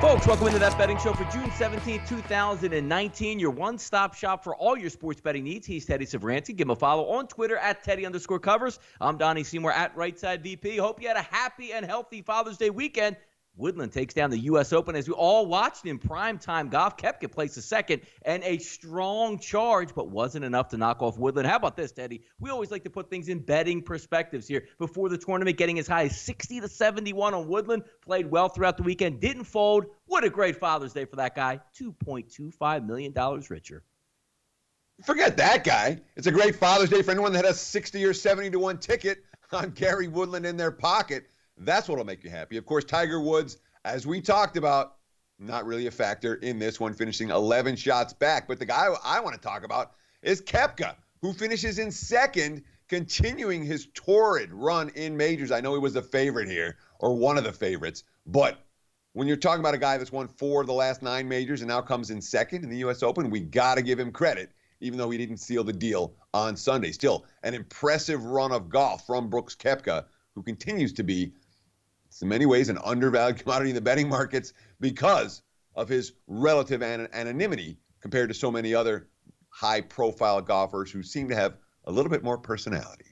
Folks, welcome into That Betting Show for June 17th, 2019. Your one-stop shop for all your sports betting needs. He's Teddy Savranti. Give him a follow on Twitter at Teddy_Covers. I'm Donnie Seymour at Rightside VP. Hope you had a happy and healthy Father's Day weekend. Woodland takes down the U.S. Open as we all watched in primetime golf. Koepka placed a second and a strong charge, but wasn't enough to knock off Woodland. How about this, Teddy? We always like to put things in betting perspectives here. Before the tournament, getting as high as 60-71 on Woodland. Played well throughout the weekend. Didn't fold. What a great Father's Day for that guy. $2.25 million richer. Forget that guy. It's a great Father's Day for anyone that has 60 or 70 to 1 ticket on Gary Woodland in their pocket. That's what will make you happy. Of course, Tiger Woods, as we talked about, not really a factor in this one, finishing 11 shots back. But the guy I want to talk about is Koepka, who finishes in second, continuing his torrid run in majors. I know he was the favorite here, or one of the favorites. But when you're talking about a guy that's won 4 of the last 9 majors and now comes in second in the U.S. Open, we got to give him credit, even though he didn't seal the deal on Sunday. Still, an impressive run of golf from Brooks Koepka, who continues to be, in many ways, an undervalued commodity in the betting markets because of his relative anonymity compared to so many other high-profile golfers who seem to have a little bit more personality.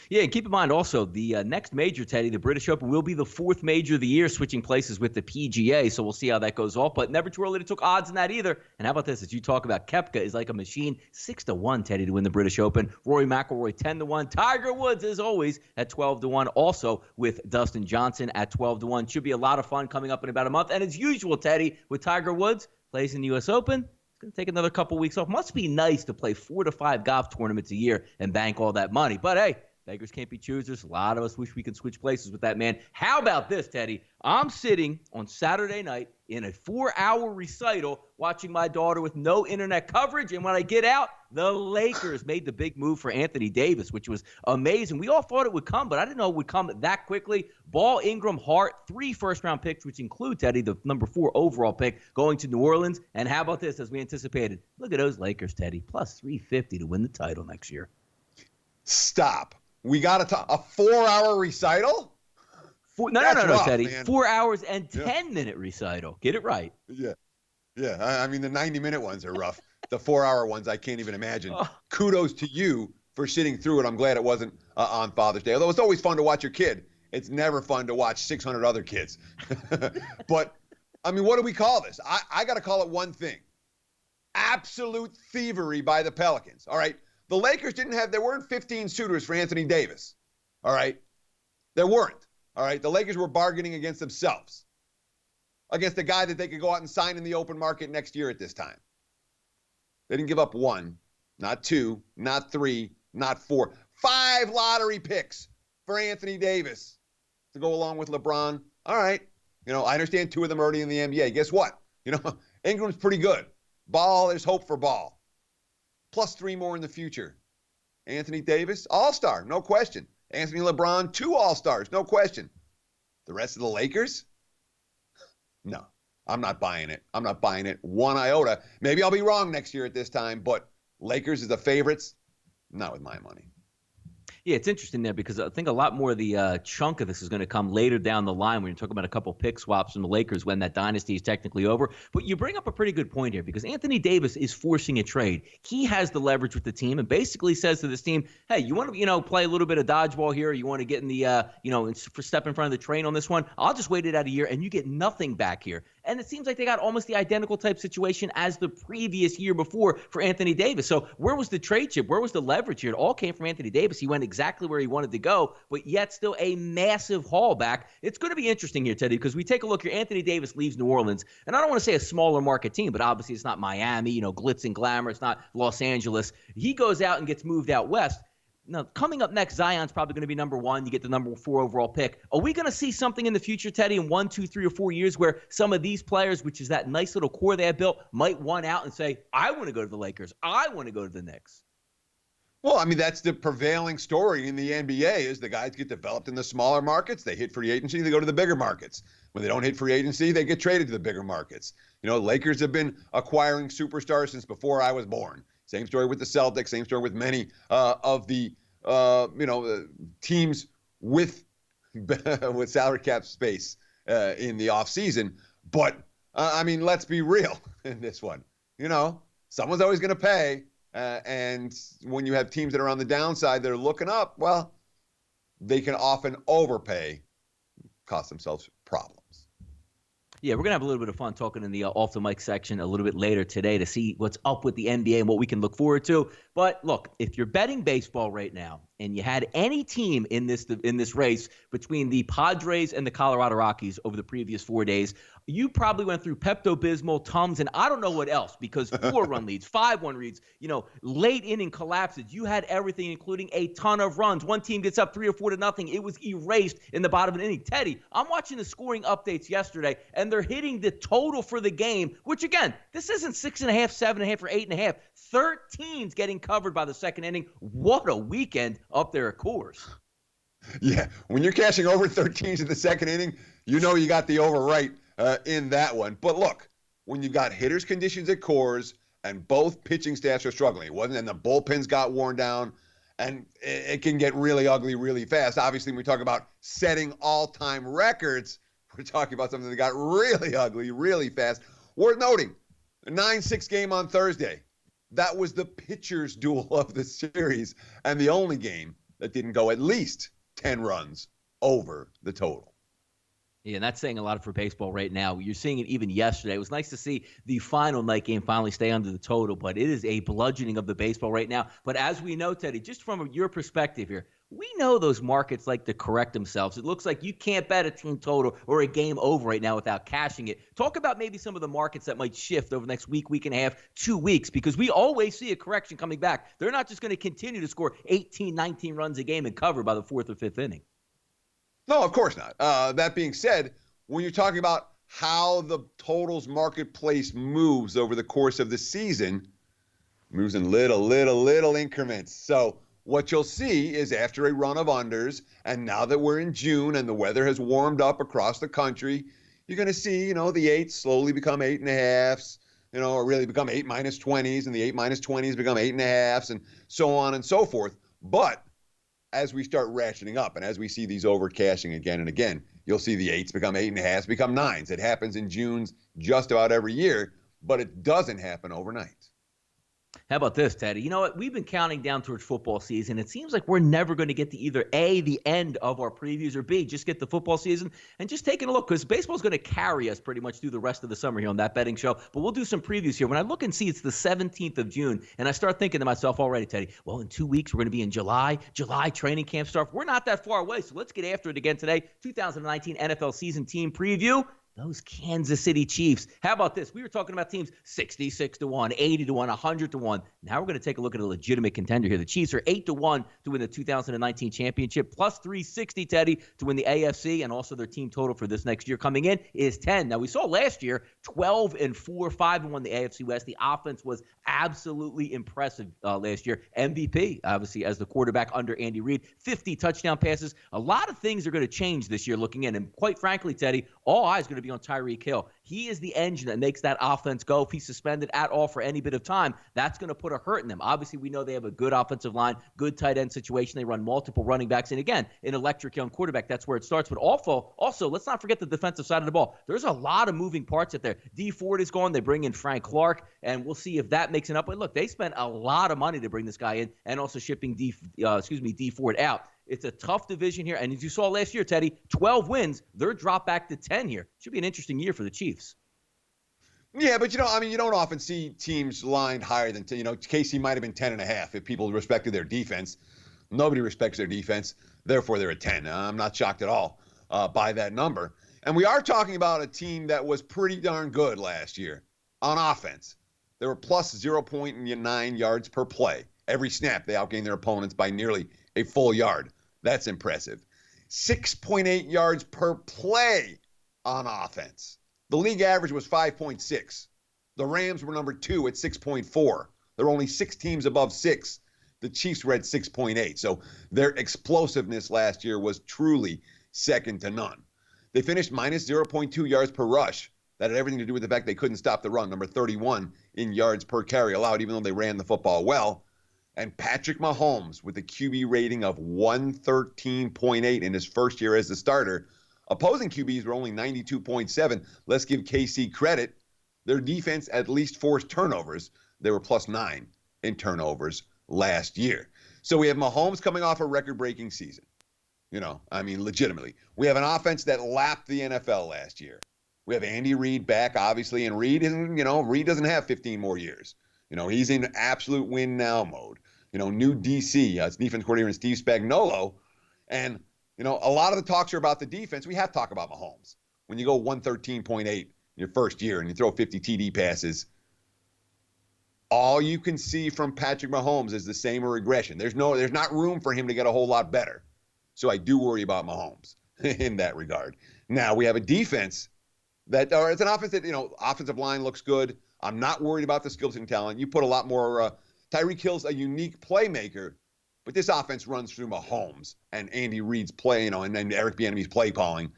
Yeah, and keep in mind also, the next major, Teddy, the British Open, will be the 4th major of the year, switching places with the PGA, so we'll see how that goes off. But never too early to took odds in that either. And how about this? As you talk about, Koepka is like a machine, 6-1, Teddy, to win the British Open. Rory McIlroy, 10-1. Tiger Woods, as always, at 12-1. Also with Dustin Johnson at 12-1. Should be a lot of fun coming up in about a month. And as usual, Teddy, with Tiger Woods, plays in the U.S. Open. Going to take another couple weeks off. Must be nice to play 4 to 5 golf tournaments a year and bank all that money. But hey, beggars can't be choosers. A lot of us wish we could switch places with that man. How about this, Teddy? I'm sitting on Saturday night in a 4-hour recital watching my daughter with no internet coverage. And when I get out, the Lakers made the big move for Anthony Davis, which was amazing. We all thought it would come, but I didn't know it would come that quickly. Ball, Ingram, Hart, 3 first-round picks, which include, Teddy, the number 4 overall pick, going to New Orleans. And how about this, as we anticipated? Look at those Lakers, Teddy, plus 350 to win the title next year. Stop. We got to a 4-hour recital? No, Teddy. Man. 4 hours and 10-minute recital. Get it right. Yeah. I mean, the 90-minute ones are rough. The 4-hour ones, I can't even imagine. Kudos to you for sitting through it. I'm glad it wasn't on Father's Day. Although it's always fun to watch your kid. It's never fun to watch 600 other kids. But, I mean, what do we call this? I got to call it one thing. Absolute thievery by the Pelicans. All right. The Lakers there weren't 15 suitors for Anthony Davis, all right? There weren't, all right? The Lakers were bargaining against themselves, against a guy that they could go out and sign in the open market next year at this time. They didn't give up 1, not 2, not 3, not 4. 5 lottery picks for Anthony Davis to go along with LeBron. All right, I understand 2 of them are already in the NBA. Guess what? Ingram's pretty good. Ball, there's hope for Ball. Plus 3 more in the future. Anthony Davis, all-star, no question. Anthony LeBron, 2 all-stars, no question. The rest of the Lakers? No, I'm not buying it. I'm not buying it 1 iota. Maybe I'll be wrong next year at this time, but Lakers is the favorites. Not with my money. Yeah, it's interesting there because I think a lot more of the chunk of this is going to come later down the line when you're talking about a couple pick swaps from the Lakers when that dynasty is technically over. But you bring up a pretty good point here because Anthony Davis is forcing a trade. He has the leverage with the team and basically says to this team, hey, you want to, play a little bit of dodgeball here? Or you want to get in the, step in front of the train on this one? I'll just wait it out a year and you get nothing back here. And it seems like they got almost the identical type situation as the previous year before for Anthony Davis. So where was the trade chip? Where was the leverage here? It all came from Anthony Davis. He went exactly where he wanted to go, but yet still a massive haul back. It's going to be interesting here, Teddy, because we take a look here. Anthony Davis leaves New Orleans, and I don't want to say a smaller market team, but obviously it's not Miami, glitz and glamour. It's not Los Angeles. He goes out and gets moved out west. Now, coming up next, Zion's probably going to be number 1. You get the number 4 overall pick. Are we going to see something in the future, Teddy, in 1, 2, 3, or 4 years where some of these players, which is that nice little core they have built, might want out and say, I want to go to the Lakers. I want to go to the Knicks. Well, I mean, that's the prevailing story in the NBA is the guys get developed in the smaller markets. They hit free agency. They go to the bigger markets. When they don't hit free agency, they get traded to the bigger markets. Lakers have been acquiring superstars since before I was born. Same story with the Celtics. Same story with many of the teams with salary cap space in the offseason. But, I mean, let's be real in this one. Someone's always going to pay. And when you have teams that are on the downside that are looking up, well, they can often overpay, cost themselves problems. Yeah, we're going to have a little bit of fun talking in the off the mic section a little bit later today to see what's up with the NBA and what we can look forward to. But look, if you're betting baseball right now and you had any team in this race between the Padres and the Colorado Rockies over the previous 4 days, you probably went through Pepto-Bismol, Tums, and I don't know what else, because 4-run leads, 5-1 leads, late inning collapses. You had everything, including a ton of runs. One team gets up 3 or 4 to nothing. It was erased in the bottom of an inning. Teddy, I'm watching the scoring updates yesterday, and they're hitting the total for the game, which, again, this isn't 6.5, 7.5, or 8.5. 13's getting covered by the second inning. What a weekend up there at Coors. Yeah, when you're cashing over 13s in the second inning, you got the over right in that one. But look, when you've got hitters' conditions at Coors and both pitching staffs are struggling, and the bullpens got worn down, and it can get really ugly really fast. Obviously, when we talk about setting all-time records, we're talking about something that got really ugly really fast. Worth noting, a 9-6 game on Thursday. That was the pitcher's duel of the series and the only game that didn't go at least 10 runs over the total. Yeah, and that's saying a lot for baseball right now. You're seeing it even yesterday. It was nice to see the final night game finally stay under the total, but it is a bludgeoning of the baseball right now. But as we know, Teddy, just from your perspective here, we know those markets like to correct themselves. It looks like you can't bet a team total or a game over right now without cashing it. Talk about maybe some of the markets that might shift over the next week and a half, 2 weeks, because we always see a correction coming back. They're not just going to continue to score 18, 19 runs a game and cover by the 4th or 5th inning. No, of course not. That being said, when you're talking about how the totals marketplace moves over the course of the season, moves in little increments. So what you'll see is after a run of unders, and now that we're in June and the weather has warmed up across the country, you're going to see, the 8s slowly become 8.5s, or really become 8 minus 20s, and the 8 minus 20s become 8.5s, and so on and so forth. But as we start ratcheting up and as we see these overcashing again and again, you'll see the 8s become 8.5s, become 9s. It happens in Junes just about every year, but it doesn't happen overnight. How about this, Teddy? You know what? We've been counting down towards football season. It seems like we're never going to get to either A, the end of our previews, or B, just get the football season and just taking a look, because baseball's going to carry us pretty much through the rest of the summer here on That Betting Show. But we'll do some previews here. When I look and see it's the 17th of June, and I start thinking to myself already, Teddy, well, in 2 weeks, we're going to be in July training camp start. We're not that far away, so let's get after it again today. 2019 NFL season team preview. Those Kansas City Chiefs. How about this? We were talking about teams 66-1, 80-1, 100-1. Now we're going to take a look at a legitimate contender here. The Chiefs are 8-1 to win the 2019 championship, plus 360, Teddy, to win the AFC, and also their team total for this next year coming in is 10. Now we saw last year 12-4, 5-1 the AFC West. The offense was absolutely impressive last year. MVP, obviously, as the quarterback under Andy Reid, 50 touchdown passes. A lot of things are going to change this year looking in, and quite frankly, Teddy, all eyes are going to be on Tyreek Hill. He is the engine that makes that offense go. If he's suspended at all for any bit of time, that's going to put a hurt in them. Obviously, we know they have a good offensive line, good tight end situation. They run multiple running backs. And again, an electric young quarterback, that's where it starts. But also, let's not forget the defensive side of the ball. There's a lot of moving parts out there. D Ford is gone. They bring in Frank Clark, and we'll see if that makes it up. But look, they spent a lot of money to bring this guy in, and also shipping D Ford out. It's a tough division here. And as you saw last year, Teddy, 12 wins. They're dropped back to 10 here. Should be an interesting year for the Chiefs. Yeah, but you don't often see teams lined higher than 10. KC might have been 10.5 if people respected their defense. Nobody respects their defense. Therefore, they're at 10. I'm not shocked at all by that number. And we are talking about a team that was pretty darn good last year on offense. They were plus 0.9 yards per play. Every snap, they outgained their opponents by nearly a full yard. That's impressive. 6.8 yards per play on offense. The league average was 5.6. The Rams were number 2 at 6.4. There were only 6 teams above 6. The Chiefs were at 6.8. So their explosiveness last year was truly second to none. They finished minus 0.2 yards per rush. That had everything to do with the fact they couldn't stop the run, number 31 in yards per carry allowed, even though they ran the football well. And Patrick Mahomes, with a QB rating of 113.8 in his first year as the starter, Opposing QBs were only 92.7. Let's give KC credit. Their defense at least forced turnovers. They were +9 in turnovers last year. So we have Mahomes coming off a record-breaking season. Legitimately. We have an offense that lapped the NFL last year. We have Andy Reid back, obviously, and Reid doesn't have 15 more years. He's in absolute win now mode. New DC, it's defense coordinator Steve Spagnuolo, and a lot of the talks are about the defense. We have to talk about Mahomes. When you go 113.8 your first year and you throw 50 TD passes, all you can see from Patrick Mahomes is the same regression. There's not room for him to get a whole lot better. So I do worry about Mahomes in that regard. Now we have a defense it's an offense that, offensive line looks good. I'm not worried about the skills and talent. You put a lot more, Tyreek Hill's a unique playmaker, but this offense runs through Mahomes and Andy Reid's play, and then Eric Bieniemy's play calling.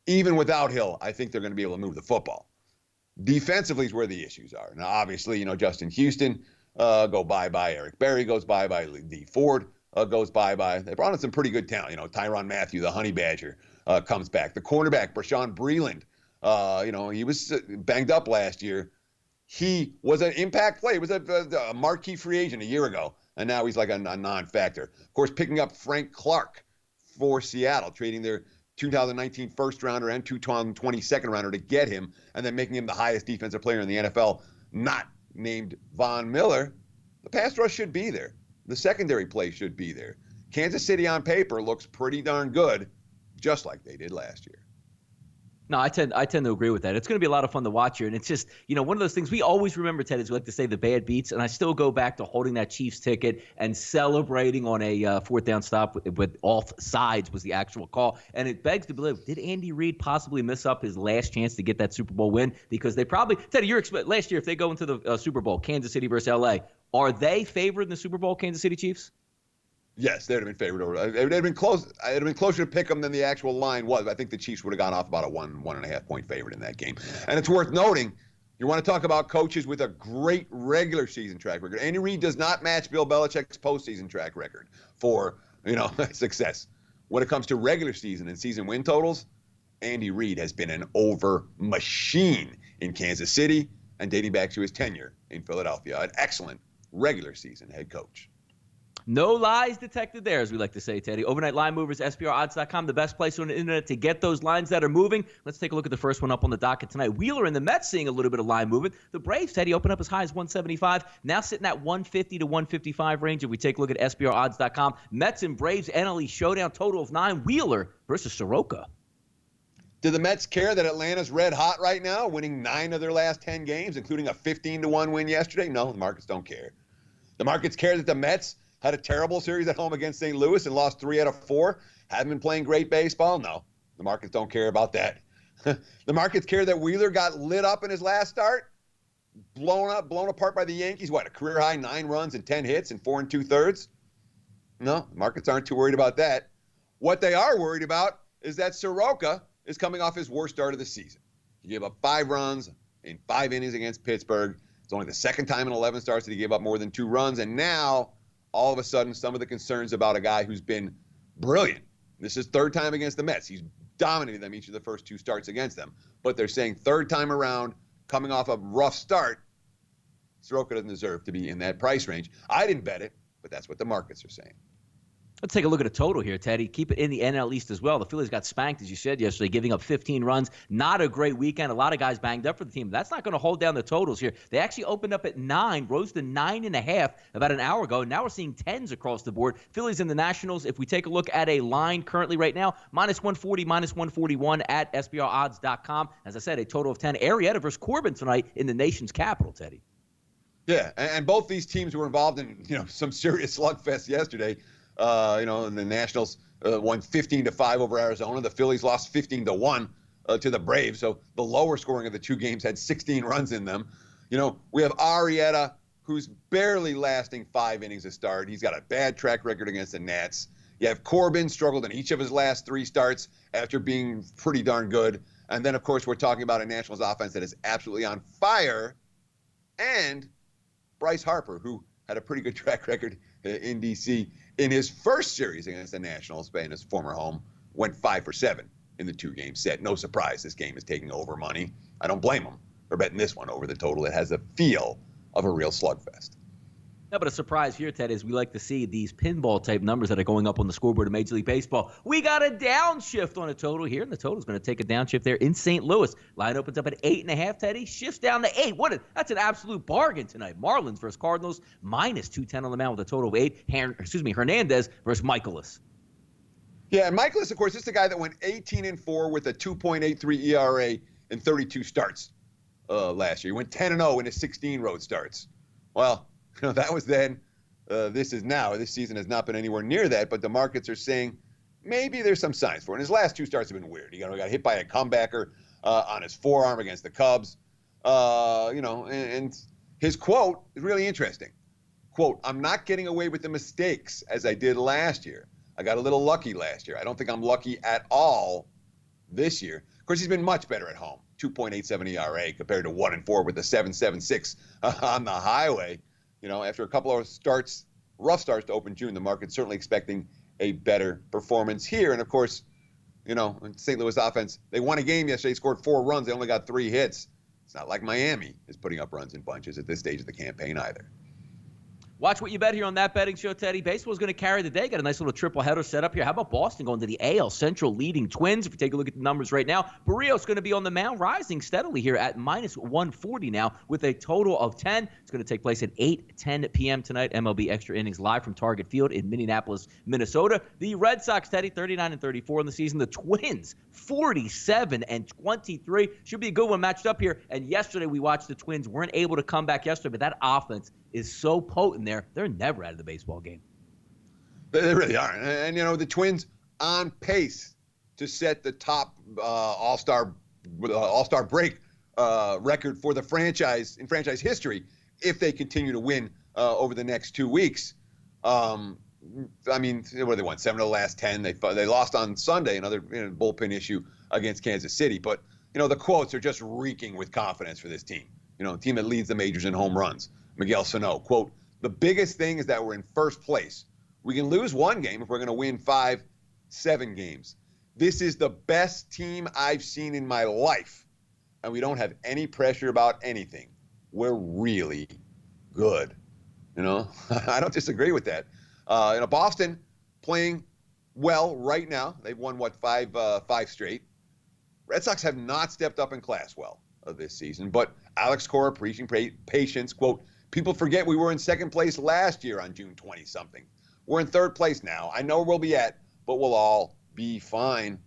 Even without Hill, I think they're going to be able to move the football. Defensively is where the issues are. Now, obviously, Justin Houston go bye-bye. Eric Berry goes bye-bye. Dee Ford goes bye-bye. They brought in some pretty good talent. Tyrann Mathieu, the Honey Badger, comes back. The cornerback, Brashawn Breeland, he was banged up last year. He was an impact player. He was a marquee free agent a year ago, and now he's like a non-factor. Of course, picking up Frank Clark for Seattle, trading their 2019 first-rounder and 2020 second-rounder to get him, and then making him the highest defensive player in the NFL, not named Von Miller. The pass rush should be there. The secondary play should be there. Kansas City on paper looks pretty darn good, just like they did last year. No, I tend to agree with that. It's going to be a lot of fun to watch here. And it's just, one of those things we always remember, Ted, is we like to say the bad beats. And I still go back to holding that Chiefs ticket and celebrating on a fourth down stop with off sides was the actual call. And it begs to believe, did Andy Reid possibly miss up his last chance to get that Super Bowl win? Because they probably, Ted, last year, if they go into the Super Bowl, Kansas City versus LA, are they favored in the Super Bowl, Kansas City Chiefs? Yes, they'd have been favored over. It would have been close. It would have been closer to pick them than the actual line was. I think the Chiefs would have gone off about a 1.5 point favorite in that game. And it's worth noting, you want to talk about coaches with a great regular season track record. Andy Reid does not match Bill Belichick's postseason track record for, success. When it comes to regular season and season win totals, Andy Reid has been an over machine in Kansas City and dating back to his tenure in Philadelphia. An excellent regular season head coach. No lies detected there, as we like to say, Teddy. Overnight line movers, SPRodds.com, the best place on the internet to get those lines that are moving. Let's take a look at the first one up on the docket tonight. Wheeler and the Mets seeing a little bit of line movement. The Braves, Teddy, open up as high as 175, now sitting at 150 to 155 range. If we take a look at SPRodds.com, Mets and Braves NL East showdown, total of 9. Wheeler versus Soroka. Do the Mets care that Atlanta's red hot right now, winning 9 of their last 10 games, including a 15-1 win yesterday? No, the markets don't care. The markets care that the Mets had a terrible series at home against St. Louis and lost 3 out of 4. Haven't been playing great baseball? No. The markets don't care about that. The markets care that Wheeler got lit up in his last start, blown apart by the Yankees. What, a career high 9 runs and 10 hits and 4 2/3? No, the markets aren't too worried about that. What they are worried about is that Soroka is coming off his worst start of the season. He gave up 5 runs in 5 innings against Pittsburgh. It's only the second time in 11 starts that he gave up more than 2 runs, and now all of a sudden, some of the concerns about a guy who's been brilliant. This is third time against the Mets. He's dominated them each of the first 2 starts against them. But they're saying third time around, coming off a rough start, Soroka doesn't deserve to be in that price range. I didn't bet it, but that's what the markets are saying. Let's take a look at a total here, Teddy. Keep it in the NL East as well. The Phillies got spanked, as you said yesterday, giving up 15 runs. Not a great weekend. A lot of guys banged up for the team. That's not going to hold down the totals here. They actually opened up at 9, rose to 9.5 about an hour ago. Now we're seeing 10s across the board. Phillies and the Nationals, if we take a look at a line currently right now, -140, -141 at SPRodds.com. As I said, a total of 10. Arrieta versus Corbin tonight in the nation's capital, Teddy. Yeah, and both these teams were involved in some serious slugfest yesterday. And the Nationals won 15-5 over Arizona. The Phillies lost 15-1 to the Braves. So the lower scoring of the 2 games had 16 runs in them. We have Arrieta, who's barely lasting 5 innings a start. He's got a bad track record against the Nats. You have Corbin, struggled in each of his last 3 starts after being pretty darn good. And then, of course, we're talking about a Nationals offense that is absolutely on fire. And Bryce Harper, who had a pretty good track record in D.C. in his first series against the Nationals, in his former home, went 5 for 7 in the 2-game set. No surprise, this game is taking over money. I don't blame them for betting this one over the total. It has a feel of a real slugfest. No, but a surprise here, Ted, is we like to see these pinball-type numbers that are going up on the scoreboard of Major League Baseball. We got a downshift on a total here, and the total is going to take a downshift there in St. Louis. Line opens up at 8.5, Teddy. Shifts down to 8. That's an absolute bargain tonight. Marlins versus Cardinals, minus 210 on the mound with a total of 8. Hernandez versus Michaelis. Yeah, and Michaelis, of course, is the guy that went 18-4 with a 2.83 ERA in 32 starts last year. He went 10-0 in his 16 road starts. Well, that was then. This is now. This season has not been anywhere near that, but the markets are saying maybe there's some signs for it. And his last 2 starts have been weird. He got hit by a comebacker on his forearm against the Cubs. And his quote is really interesting. Quote, "I'm not getting away with the mistakes as I did last year. I got a little lucky last year. I don't think I'm lucky at all this year." Of course, he's been much better at home. 2.87 ERA compared to 1-4 with a 7.76 on the highway. After a couple of rough starts to open June, the market's certainly expecting a better performance here. And of course, St. Louis offense, they won a game yesterday, scored 4 runs. They only got 3 hits. It's not like Miami is putting up runs in bunches at this stage of the campaign either. Watch what you bet here on That Betting Show, Teddy. Baseball's going to carry the day. Got a nice little triple header set up here. How about Boston going to the AL Central leading Twins? If we take a look at the numbers right now, Barrios going to be on the mound, rising steadily here at minus 140 now with a total of 10. It's going to take place at 8:10 p.m. tonight. MLB Extra Innings live from Target Field in Minneapolis, Minnesota. The Red Sox, Teddy, 39-34 in the season. The Twins, 47-23. Should be a good one matched up here. And yesterday we watched the Twins weren't able to come back yesterday, but that offense is so potent there. They're never out of the baseball game. They really are. And the Twins on pace to set the top all-star break record for the franchise in franchise history if they continue to win over the next 2 weeks. What they won? 7 of the last 10. They lost on Sunday, another bullpen issue against Kansas City. But, the quotes are just reeking with confidence for this team. A team that leads the majors in home runs. Miguel Sano, quote, "The biggest thing is that we're in first place. We can lose 1 game if we're going to win 5-7 games. This is the best team I've seen in my life, and we don't have any pressure about anything. We're really good." I don't disagree with that. Boston playing well right now. They've won, 5 straight. Red Sox have not stepped up in class well this season, but Alex Cora preaching patience, quote, "People forget we were in second place last year on June 20-something. We're in third place now. I know where we'll be at, but we'll all be fine."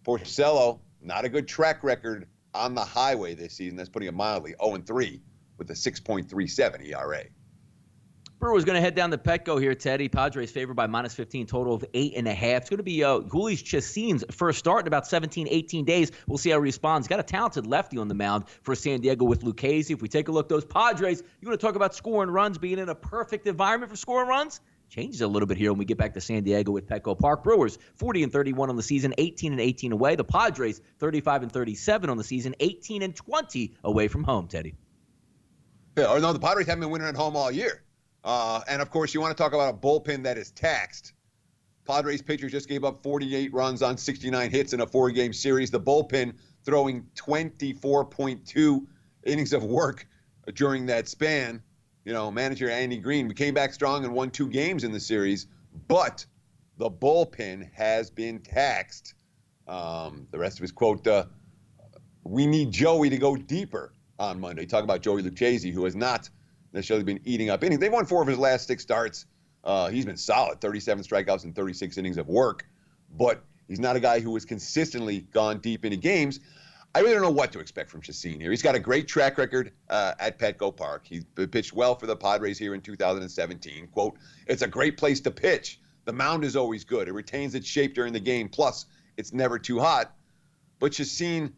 Porcello, not a good track record on the highway this season. That's putting it mildly, 0-3 with a 6.37 ERA. Brewers going to head down to Petco here, Teddy. Padres favored by minus 15, total of 8.5. It's going to be Jhoulys Chacín's first start in about 17, 18 days. We'll see how he responds. He's got a talented lefty on the mound for San Diego with Lucchesi. If we take a look, those Padres, you want to talk about scoring runs, being in a perfect environment for scoring runs? Changes a little bit here when we get back to San Diego with Petco Park. Brewers 40-31 on the season, 18-18 away. The Padres 35-37 on the season, 18-20 away from home, Teddy. Yeah, the Padres haven't been winning at home all year. And, of course, you want to talk about a bullpen that is taxed. Padres pitchers just gave up 48 runs on 69 hits in a 4-game series. The bullpen throwing 24.2 innings of work during that span. Manager Andy Green, we came back strong and won 2 games in the series, but the bullpen has been taxed. The rest of his quote, "We need Joey to go deeper" on Monday. Talk about Joey Lucchesi, who has not necessarily been eating up innings. They've won 4 of his last 6 starts. He's been solid, 37 strikeouts and 36 innings of work, but he's not a guy who has consistently gone deep into games. I really don't know what to expect from Chacín here. He's got a great track record at Petco Park. He pitched well for the Padres here in 2017. Quote, "It's a great place to pitch. The mound is always good. It retains its shape during the game. Plus, it's never too hot." But Chacín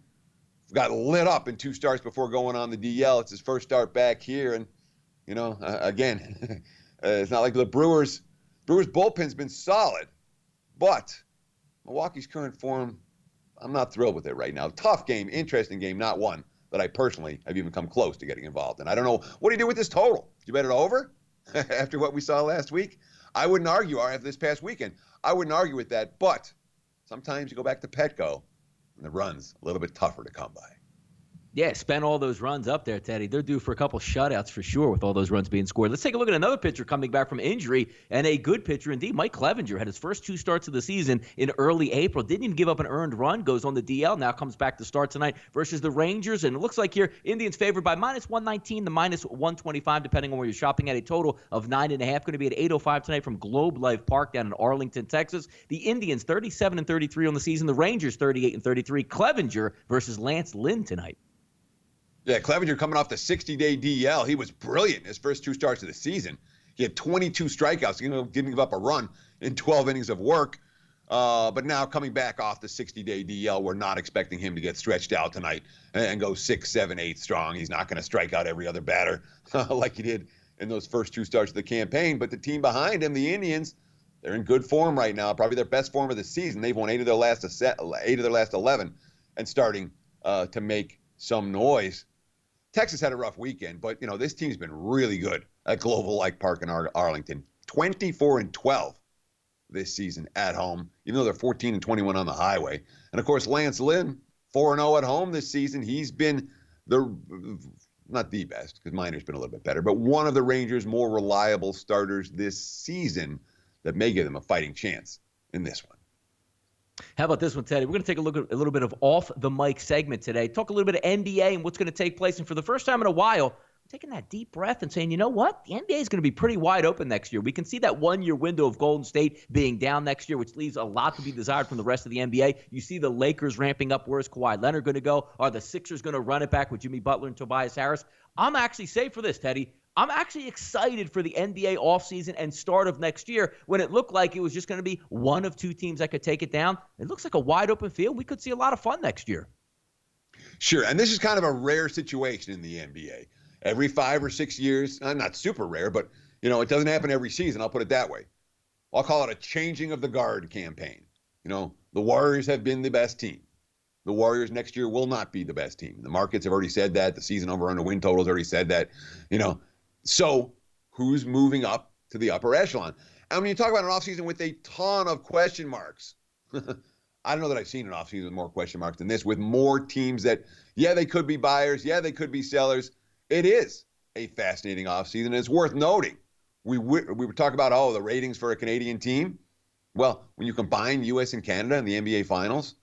got lit up in 2 starts before going on the DL. It's his first start back here, and again, it's not like the Brewers' bullpen's been solid, but Milwaukee's current form, I'm not thrilled with it right now. Tough game, interesting game, not one that I personally have even come close to getting involved in. I don't know. What do you do with this total? Did you bet it over after what we saw last week? I wouldn't argue, after this past weekend, I wouldn't argue with that, but sometimes you go back to Petco And the run's a little bit tougher to come by. Yeah, spend all those runs up there, Teddy. They're due for a couple shutouts for sure with all those runs being scored. Let's take a look at another pitcher coming back from injury, and a good pitcher indeed. Mike Clevenger had his first 2 starts of the season in early April. Didn't even give up an earned run. Goes on the DL. Now comes back to start tonight versus the Rangers. And it looks like here Indians favored by -119 to -125, depending on where you're shopping at. A total of 9.5. Going to be at 8:05 tonight from Globe Life Park down in Arlington, Texas. The Indians 37-33 on the season. The Rangers 38-33. Clevenger versus Lance Lynn tonight. Yeah, Clevenger coming off the 60-day DL. He was brilliant his first 2 starts of the season. He had 22 strikeouts. Didn't give up a run in 12 innings of work. But now coming back off the 60-day DL, we're not expecting him to get stretched out tonight and go 6, 7, 8 strong. He's not going to strike out every other batter like he did in those first 2 starts of the campaign. But the team behind him, the Indians, they're in good form right now, probably their best form of the season. They've won 8 of their last 11 and starting to make some noise. Texas had a rough weekend, but, this team's been really good at Global Life Park in Arlington. 24-12 this season at home, even though they're 14-21 on the highway. And, of course, Lance Lynn, 4-0 at home this season. He's been not the best, because Miner's been a little bit better, but one of the Rangers' more reliable starters this season that may give them a fighting chance in this one. How about this one, Teddy? We're going to take a look at a little bit of off the mic segment today. Talk a little bit of NBA and what's going to take place. And for the first time in a while, I'm taking that deep breath and saying, you know what? The NBA is going to be pretty wide open next year. We can see that 1-year window of Golden State being down next year, which leaves a lot to be desired from the rest of the NBA. You see the Lakers ramping up. Where's Kawhi Leonard going to go? Are the Sixers going to run it back with Jimmy Butler and Tobias Harris? I'm actually safe for this, Teddy. I'm actually excited for the NBA offseason and start of next year when it looked like it was just going to be one of 2 teams that could take it down. It looks like a wide open field. We could see a lot of fun next year. Sure, and this is kind of a rare situation in the NBA. Every 5 or 6 years, not super rare, but, it doesn't happen every season. I'll put it that way. I'll call it a changing of the guard campaign. The Warriors have been the best team. The Warriors next year will not be the best team. The markets have already said that. The season over-under win totals already said that. So who's moving up to the upper echelon? And when you talk about an offseason with a ton of question marks, I don't know that I've seen an offseason with more question marks than this, with more teams that, they could be buyers, they could be sellers. It is a fascinating offseason. And it's worth noting. We were talking about, the ratings for a Canadian team. Well, when you combine U.S. and Canada in the NBA Finals,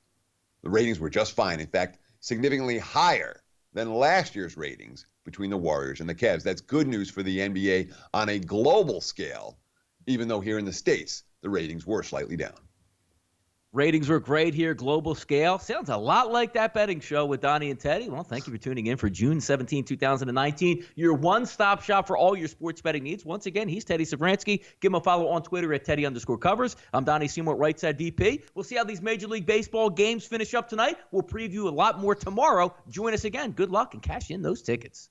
the ratings were just fine. In fact, significantly higher than last year's ratings between the Warriors and the Cavs. That's good news for the NBA on a global scale, even though here in the States, the ratings were slightly down. Ratings were great here, global scale. Sounds a lot like that betting show with Donnie and Teddy. Well, thank you for tuning in for June 17, 2019. Your one-stop shop for all your sports betting needs. Once again, he's Teddy Savransky. Give him a follow on Twitter at Teddy_Covers. I'm Donnie Seymour, right side VP. We'll see how these Major League Baseball games finish up tonight. We'll preview a lot more tomorrow. Join us again. Good luck and cash in those tickets.